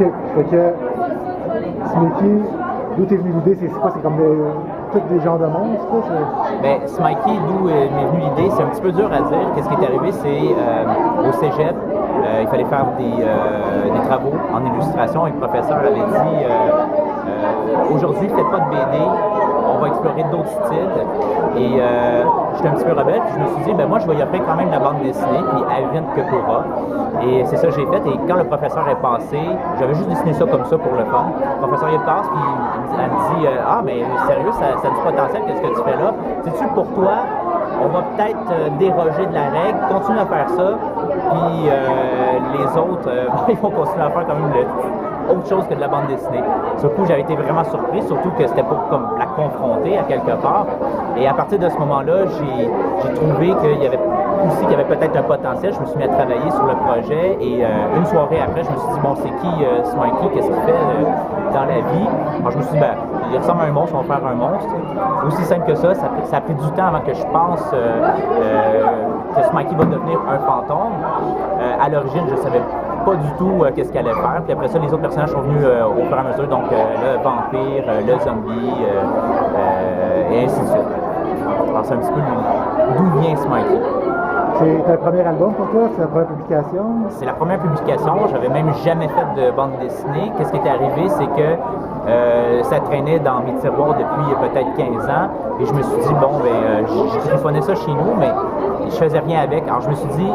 OK. Fait que Smokey, d'où t'es venue l'idée? C'est quoi? C'est comme tous des genres de monstres, ça? Ben, Smikey, d'où m'est venue l'idée, c'est un petit peu dur à dire. Qu'est-ce qui est arrivé, c'est au cégep, il fallait faire des travaux en illustration et le professeur avait dit aujourd'hui, faites pas de BD, on va explorer d'autres styles. Et j'étais un petit peu rebelle, puis je me suis dit, ben moi, je vais y offrir quand même la bande dessinée, puis advienne que pourra. Et c'est ça que j'ai fait. Et quand le professeur est passé, j'avais juste dessiné ça comme ça pour le fun. Le professeur il passe, puis elle me dit, ah, mais sérieux, ça a du potentiel, qu'est-ce que tu fais là? Sais-tu, pour toi, on va peut-être déroger de la règle, continue à faire ça, puis les autres, ils vont continuer à faire quand même autre chose que de la bande dessinée. Sur le coup, j'avais été vraiment surpris, surtout que c'était pour comme la confronter à quelque part. Et à partir de ce moment-là, j'ai trouvé qu'il y avait peut-être un potentiel. Je me suis mis à travailler sur le projet et une soirée après, je me suis dit, bon, c'est qui Smikey, qu'est-ce qu'il fait dans la vie? Alors, je me suis dit, ben, il ressemble à un monstre, on va faire un monstre. Aussi simple que ça a pris du temps avant que je pense que Smikey va devenir un fantôme. À l'origine, je savais pas du tout qu'est-ce qu'elle allait faire. Puis après ça, les autres personnages sont venus au fur et à mesure. Donc, le vampire, le zombie, et ainsi de suite. Alors, c'est un petit peu d'où vient Smikey. C'est un premier album pour toi? C'est la première publication? C'est la première publication. J'avais même jamais fait de bande dessinée. Qu'est-ce qui est arrivé, c'est que ça traînait dans mes tiroirs depuis peut-être 15 ans. Et je me suis dit, bon, ben, j'ai téléphoné ça chez nous, mais je faisais rien avec. Alors, je me suis dit,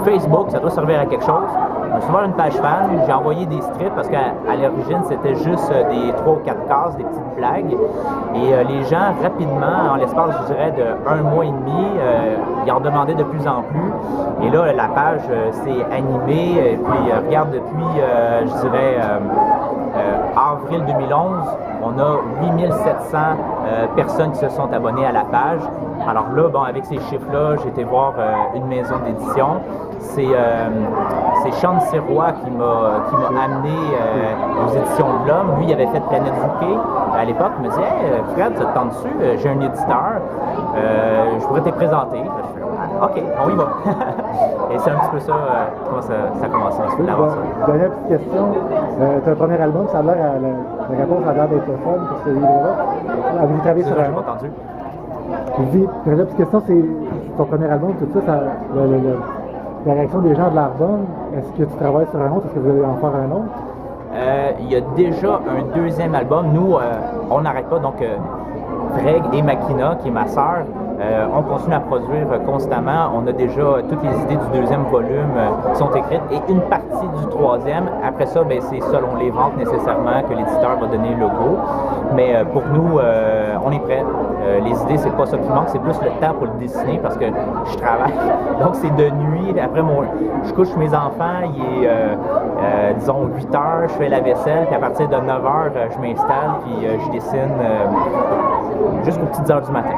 Facebook, ça doit servir à quelque chose. Je me suis ouvert une page fan, j'ai envoyé des strips parce qu'à l'origine, c'était juste des 3 ou 4 cases, des petites blagues. Et les gens, rapidement, en l'espace, je dirais, de 1 mois et demi, ils en demandaient de plus en plus. Et là, la page s'est animée. Et puis, regarde, depuis, je dirais, avril 2011, on a 8700 personnes qui se sont abonnées à la page. Alors là, bon, avec ces chiffres-là, j'ai été voir une maison d'édition. C'est Sean Sirois qui m'a amené aux éditions de l'Homme. Lui, il avait fait Planète Bouquet à l'époque. Il me disait, hey, Fred, ça te tente dessus? J'ai un éditeur. Je pourrais te présenter. Je fais, OK, on y va. Et c'est un petit peu ça comment ça a commencé l'aventure. Dernière petite question. Tu as un premier album, ça a l'air la réponse a l'air d'être fun pour ce livre-là. Avez-vous travaillé sur un autre? Entendu. La petite question, c'est ton premier album, tout ça, la réaction des gens de l'album, est-ce que tu travailles sur un autre? Est-ce que vous allez en faire un autre? Il y a déjà un deuxième album. Nous, on n'arrête pas. Donc, Greg et Makina, qui est ma sœur, on continue à produire constamment. On a déjà toutes les idées du deuxième volume qui sont écrites et une partie du troisième. Après ça, ben, c'est selon les ventes nécessairement que l'éditeur va donner le go. Mais pour nous, on est prêts. Les idées, c'est pas ça qui manque, c'est plus le temps pour le dessiner parce que je travaille. Donc, c'est de nuit. Après, je couche mes enfants, il est, disons, 8 heures, je fais la vaisselle, puis à partir de 9 heures, je m'installe, puis je dessine jusqu'aux petites heures du matin.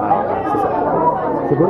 Alors, c'est ça. C'est beau,